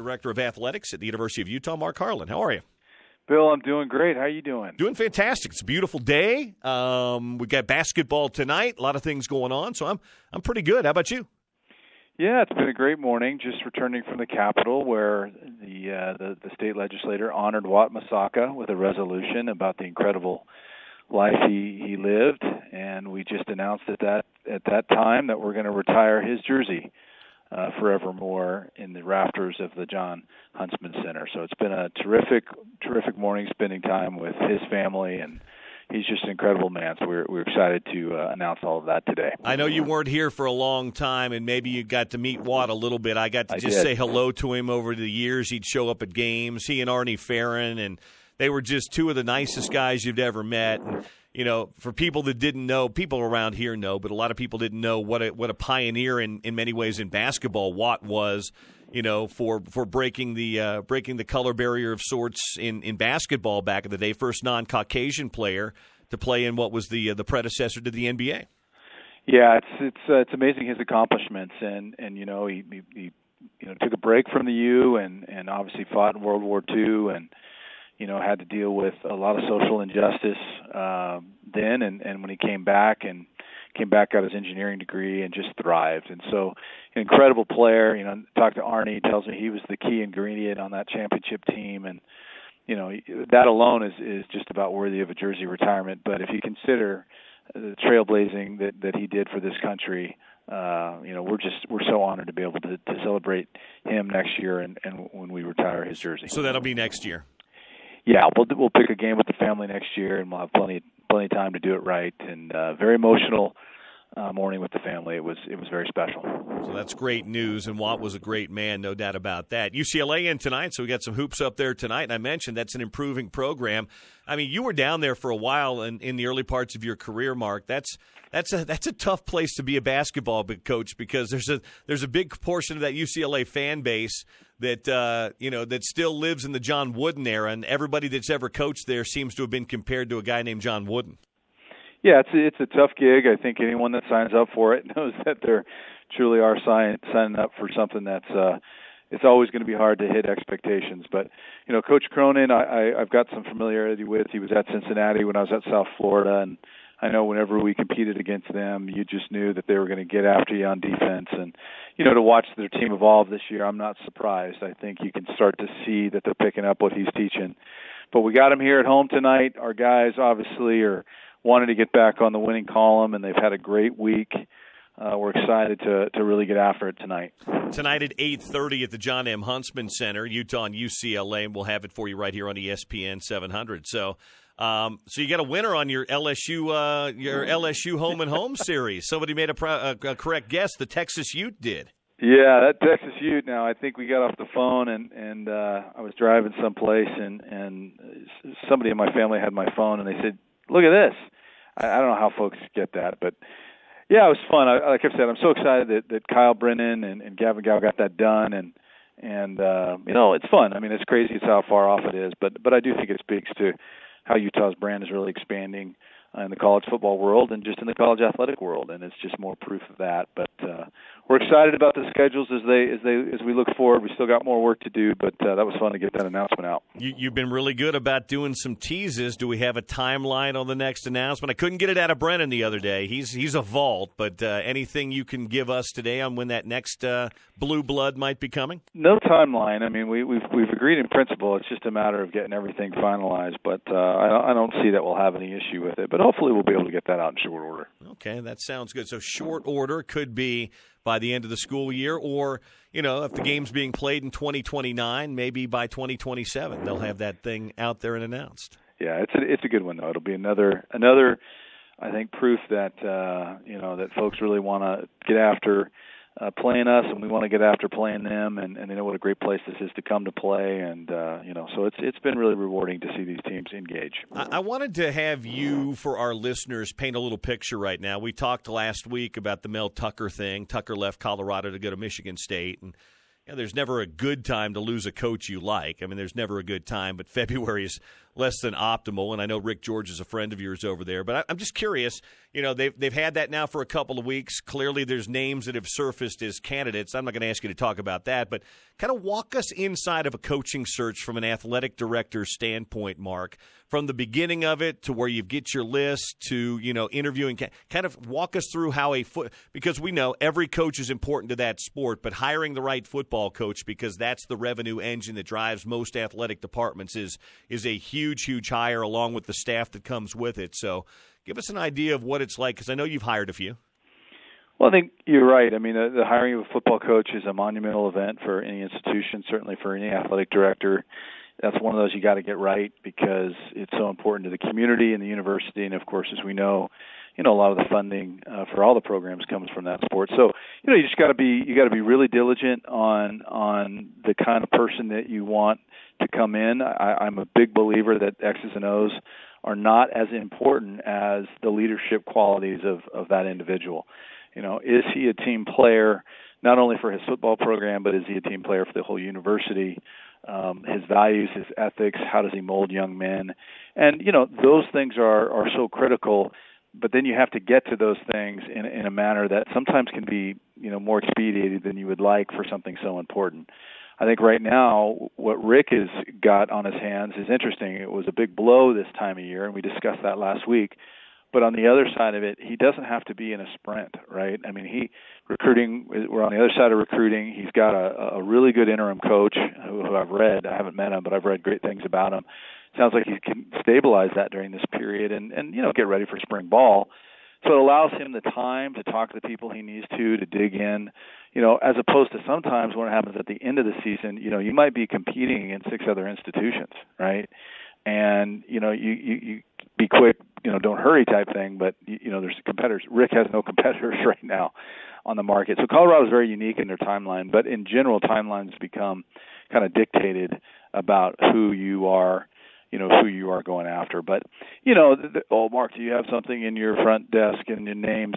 Director of Athletics at the University of Utah, Mark Harlan. How are you? Bill, I'm doing great. How are you doing? Doing fantastic. It's a beautiful day. We got basketball tonight. A lot of things going on, so I'm pretty good. How about you? Yeah, it's been a great morning. Just returning from the Capitol, where the state legislator honored Wat Misaka with a resolution about the incredible life he lived, and we just announced at that time that we're going to retire his jersey forevermore in the rafters of the John Huntsman Center. So it's been a terrific morning spending time with his family, and he's just an incredible man. So we're excited to announce all of that today. I know you weren't here for a long time, and maybe you got to meet Watt a little bit. I got to just say hello to him over the years. He'd show up at games, he and Arnie Farron, and they were just two of the nicest guys you've ever met. And, you know, for people that didn't know, people around here know, but a lot of people didn't know what a pioneer in many ways in basketball Watt was, you know, for breaking the color barrier of sorts in basketball back in the day. First non-Caucasian player to play in what was the predecessor to the NBA. Yeah, it's amazing his accomplishments, and you know he took a break from the U and obviously fought in World War II and you know had to deal with a lot of social injustice then, and when he came back, got his engineering degree and just thrived. And so, an incredible player. You know, talk to Arnie. He tells me he was the key ingredient on that championship team, and you know that alone is just about worthy of a jersey retirement. But if you consider the trailblazing that he did for this country, you know, we're so honored to be able to celebrate him next year and when we retire his jersey. So that'll be next year. Yeah, we'll pick a game with the family next year, and we'll have plenty of time to do it right. And very emotional morning with the family. It was very special. So that's great news, and Watt was a great man, no doubt about that. UCLA in tonight, so we got some hoops up there tonight. And I mentioned that's an improving program. I mean, you were down there for a while in the early parts of your career, Mark. That's a tough place to be a basketball coach because there's a big portion of that UCLA fan base that that still lives in the John Wooden era, and everybody that's ever coached there seems to have been compared to a guy named John Wooden. Yeah, it's a tough gig. I think anyone that signs up for it knows that they're truly are signing up for something that's it's always going to be hard to hit expectations. But you know, Coach Cronin, I've got some familiarity with. He was at Cincinnati when I was at South Florida, and I know whenever we competed against them, you just knew that they were going to get after you on defense. And, you know, to watch their team evolve this year, I'm not surprised. I think you can start to see that they're picking up what he's teaching. But we got him here at home tonight. Our guys obviously are wanting to get back on the winning column, and they've had a great week. We're excited to really get after it tonight. Tonight at 8:30 at the John M. Huntsman Center, Utah and UCLA, and we'll have it for you right here on ESPN 700. So you got a winner on your LSU home and home series. Somebody made a correct guess. The Texas Ute did. Yeah, that Texas Ute. Now I think we got off the phone and I was driving someplace and somebody in my family had my phone and they said, "Look at this." I don't know how folks get that, but yeah, it was fun. Like I said, I'm so excited that Kyle Brennan and Gavin Gow got that done and you know it's fun. I mean, it's crazy. It's how far off it is, but I do think it speaks to how Utah's brand is really expanding in the college football world and just in the college athletic world, and it's just more proof of that. But we're excited about the schedules as we look forward. We still got more work to do, but that was fun to get that announcement out. You've been really good about doing some teases. Do we have a timeline on the next announcement? I couldn't get it out of Brennan the other day. He's a vault, but anything you can give us today on when that next blue blood might be coming? No timeline. I mean, we've agreed in principle. It's just a matter of getting everything finalized, but I don't see that we'll have any issue with it. But hopefully we'll be able to get that out in short order. Okay, that sounds good. So short order could be by the end of the school year, or, you know, if the game's being played in 2029, maybe by 2027 they'll have that thing out there and announced. Yeah, it's a good one, though. It'll be another I think, proof that, that folks really want to get after playing us, and we want to get after playing them, and they know what a great place this is to come to play, and so it's been really rewarding to see these teams engage. I wanted to have you, for our listeners, paint a little picture right now. We talked last week about the Mel Tucker thing. Tucker left Colorado to go to Michigan State, and there's never a good time to lose a coach you like. I mean, there's never a good time, but February is less than optimal. And I know Rick George is a friend of yours over there. But I'm just curious, they've had that now for a couple of weeks. Clearly there's names that have surfaced as candidates. I'm not going to ask you to talk about that, but kind of walk us inside of a coaching search from an athletic director's standpoint, Mark, from the beginning of it to where you get your list to, interviewing. Kind of walk us through how because we know every coach is important to that sport, but hiring the right football coach, because that's the revenue engine that drives most athletic departments, is a huge hire along with the staff that comes with it. So give us an idea of what it's like, because I know you've hired a few. Well, I think you're right. I mean, the hiring of a football coach is a monumental event for any institution, certainly for any athletic director. That's one of those you got to get right, because it's so important to the community and the university. And, of course, as we know, a lot of the funding for all the programs comes from that sport. So, you just got to be really diligent on the kind of person that you want to come in. I'm a big believer that X's and O's are not as important as the leadership qualities of that individual. Is he a team player not only for his football program, but is he a team player for the whole university? His values, his ethics, how does he mold young men? And, those things are so critical, but then you have to get to those things in a manner that sometimes can be, more expedited than you would like for something so important. I think right now what Rick has got on his hands is interesting. It was a big blow this time of year, and we discussed that last week. But on the other side of it, he doesn't have to be in a sprint, right? I mean, we're on the other side of recruiting. He's got a really good interim coach who I've read. I haven't met him, but I've read great things about him. Sounds like he can stabilize that during this period and get ready for spring ball. So it allows him the time to talk to the people he needs to dig in, as opposed to sometimes when it happens at the end of the season, you might be competing against 6 other institutions, right? And, you be quick, don't hurry type thing, but, there's competitors. Rick has no competitors right now on the market. So Colorado is very unique in their timeline, but in general, timelines become kind of dictated about who you are going after. But, Mark, do you have something in your front desk and your names?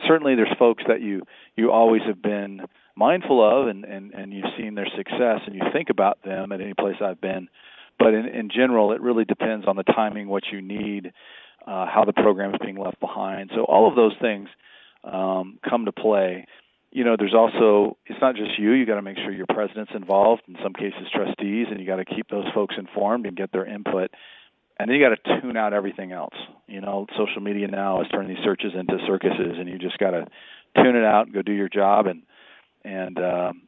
Certainly there's folks that you always have been mindful of and you've seen their success and you think about them at any place I've been. But in general, it really depends on the timing, what you need, how the program is being left behind. So all of those things come to play. There's also, it's not just you got to make sure your president's involved, in some cases trustees, and you got to keep those folks informed and get their input. And then you got to tune out everything else. Social media now is turning these searches into circuses, and you just got to tune it out and go do your job. And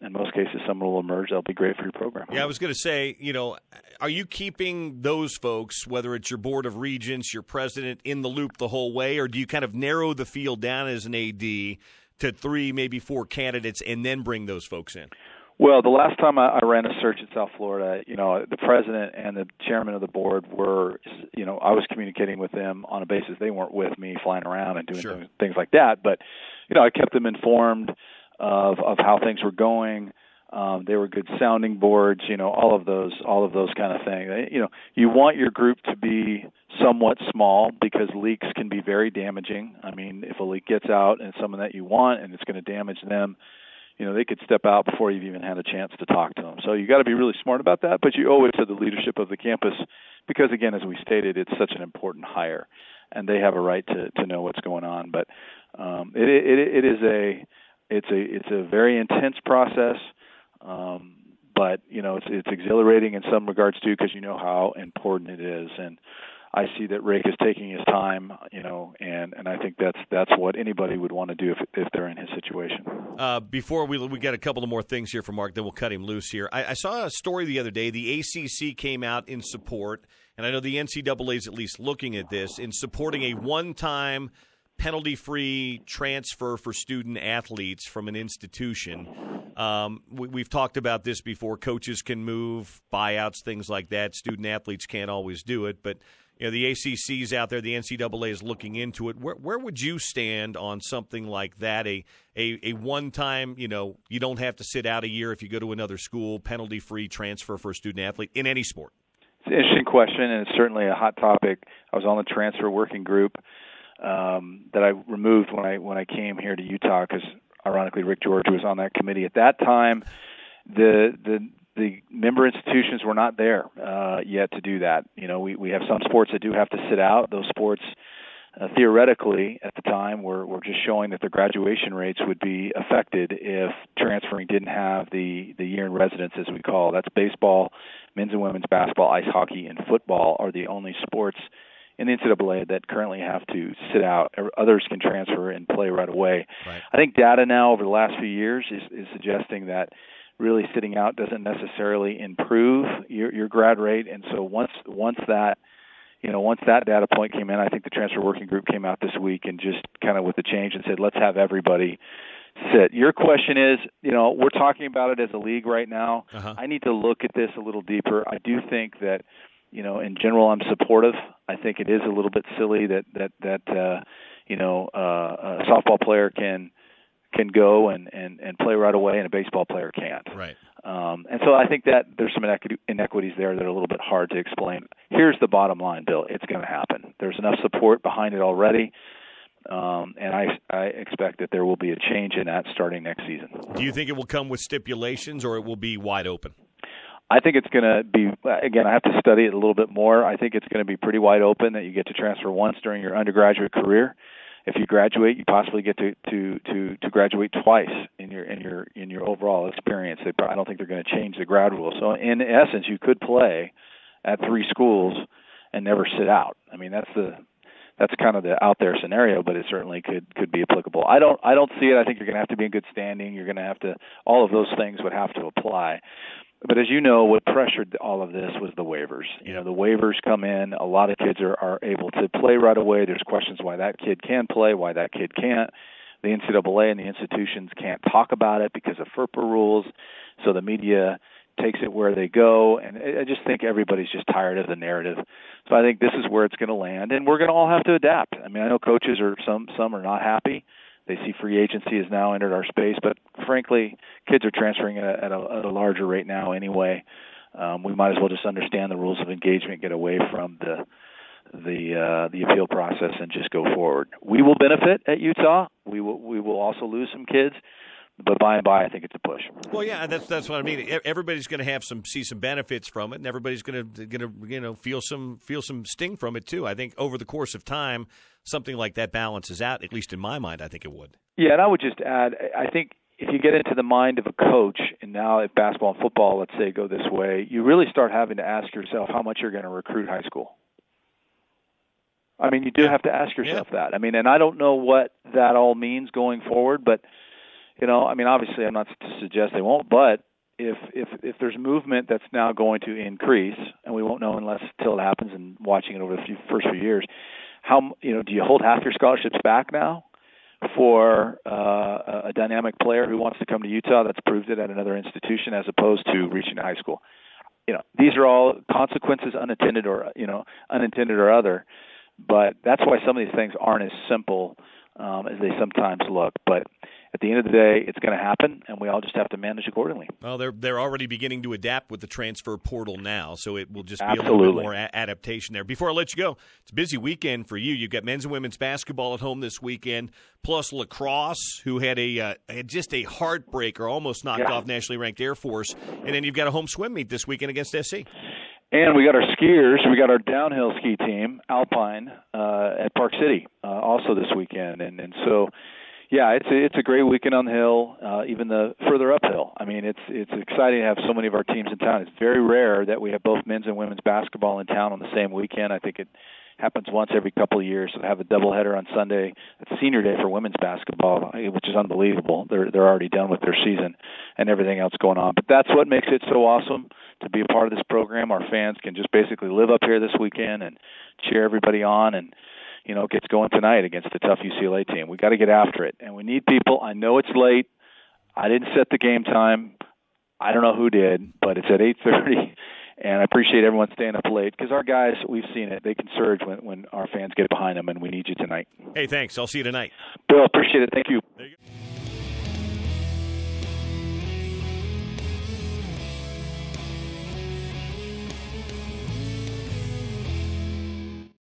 in most cases, someone will emerge that'll be great for your program. Yeah, I was going to say, are you keeping those folks, whether it's your board of regents, your president, in the loop the whole way, or do you kind of narrow the field down as an AD to 3, maybe 4 candidates, and then bring those folks in? Well, the last time I ran a search in South Florida, the president and the chairman of the board were, I was communicating with them on a basis. They weren't with me flying around and doing things like that, but, I kept them informed of how things were going. They were good sounding boards, all of those kind of things. You want your group to be somewhat small because leaks can be very damaging. I mean, if a leak gets out and it's someone that you want and it's going to damage them, they could step out before you've even had a chance to talk to them. So you got to be really smart about that, but you owe it to the leadership of the campus because, again, as we stated, it's such an important hire, and they have a right to know what's going on. But it's a very intense process. But it's exhilarating in some regards too, because you know how important it is, and I see that Rick is taking his time, and I think that's what anybody would want to do if they're in his situation. Before we got a couple of more things here for Mark, then we'll cut him loose here. I saw a story the other day. The ACC came out in support, and I know the NCAA is at least looking at this in supporting a one-time penalty-free transfer for student athletes from an institution. We've talked about this before. Coaches can move, buyouts, things like that. Student athletes can't always do it. But the ACC's out there. The NCAA is looking into it. Where would you stand on something like that? A one-time, you don't have to sit out a year if you go to another school, penalty-free transfer for a student athlete in any sport? It's an interesting question, and it's certainly a hot topic. I was on the transfer working group that I removed when I came here to Utah because, ironically, Rick George was on that committee at that time. The the member institutions were not there yet to do that. We have some sports that do have to sit out. Those sports, theoretically, at the time, were just showing that their graduation rates would be affected if transferring didn't have the year in residence, as we call. That's baseball, men's and women's basketball, ice hockey, and football are the only sports in the NCAA that currently have to sit out. Others can transfer and play right away. Right. I think data now over the last few years is suggesting that really sitting out doesn't necessarily improve your grad rate. And so once that data point came in, I think the transfer working group came out this week and just kind of with the change and said, let's have everybody sit. Your question is, we're talking about it as a league right now. Uh-huh. I need to look at this a little deeper. I do think that, in general, I'm supportive. I think it is a little bit silly that a softball player can go and play right away and a baseball player can't. Right. And so I think that there's some inequities there that are a little bit hard to explain. Here's the bottom line, Bill. It's going to happen. There's enough support behind it already, and I expect that there will be a change in that starting next season. Do you think it will come with stipulations or it will be wide open? I think it's going to be, again, I have to study it a little bit more. I think it's going to be pretty wide open that you get to transfer once during your undergraduate career. If you graduate, you possibly get to graduate twice in your overall experience. I don't think they're going to change the grad rule. So in essence, you could play at 3 schools and never sit out. I mean, that's kind of the out there scenario, but it certainly could be applicable. I don't see it. I think you're going to have to be in good standing. You're going to have to, all of those things would have to apply. But as you know, what pressured all of this was the waivers. The waivers come in. A lot of kids are able to play right away. There's questions why that kid can play, why that kid can't. The NCAA and the institutions can't talk about it because of FERPA rules. So the media takes it where they go. And I just think everybody's just tired of the narrative. So I think this is where it's going to land. And we're going to all have to adapt. I mean, I know coaches some are not happy. They see free agency has now entered our space, but frankly, kids are transferring at a larger rate now anyway. We might as well just understand the rules of engagement, get away from the appeal process, and just go forward. We will benefit at Utah. We will also lose some kids, but by and by, I think it's a push. Well, yeah, that's what I mean. Everybody's going to see some benefits from it, and everybody's going to feel some sting from it too. I think over the course of time, something like that balances out. At least in my mind, I think it would. Yeah, and I would just add, I think if you get into the mind of a coach, and now if basketball and football, let's say, go this way, you really start having to ask yourself how much you're going to recruit high school. I mean, you do have to ask yourself that. I mean, and I don't know what that all means going forward, but I mean, obviously, I'm not to suggest they won't, but if there's movement that's now going to increase, and we won't know until it happens, and watching it over the first few years, how do you hold half your scholarships back now for a dynamic player who wants to come to Utah that's proved it at another institution as opposed to reaching high school? These are all consequences, unintended or other, but that's why some of these things aren't as simple as they sometimes look. But at the end of the day, it's going to happen, and we all just have to manage accordingly. Well, they're already beginning to adapt with the transfer portal now, so it will just be Absolutely. A little bit more adaptation there. Before I let you go, it's a busy weekend for you. You've got men's and women's basketball at home this weekend, plus lacrosse, who had just a heartbreaker, almost knocked off nationally ranked Air Force, and then you've got a home swim meet this weekend against SC. And we got our skiers. We got our downhill ski team, Alpine, at Park City, also this weekend, and so. Yeah, it's a great weekend on the hill, even the further uphill. I mean, it's exciting to have so many of our teams in town. It's very rare that we have both men's and women's basketball in town on the same weekend. I think it happens once every couple of years. So to have a doubleheader on Sunday, it's senior day for women's basketball, which is unbelievable. They're already done with their season and everything else going on. But that's what makes it so awesome to be a part of this program. Our fans can just basically live up here this weekend and cheer everybody on, and it gets going tonight against the tough UCLA team. We got to get after it, and we need people. I know it's late. I didn't set the game time. I don't know who did, but it's at 8:30, and I appreciate everyone staying up late because our guys, we've seen it. They can surge when our fans get behind them, and we need you tonight. Hey, thanks. I'll see you tonight. Bill, appreciate it. Thank you. There you go.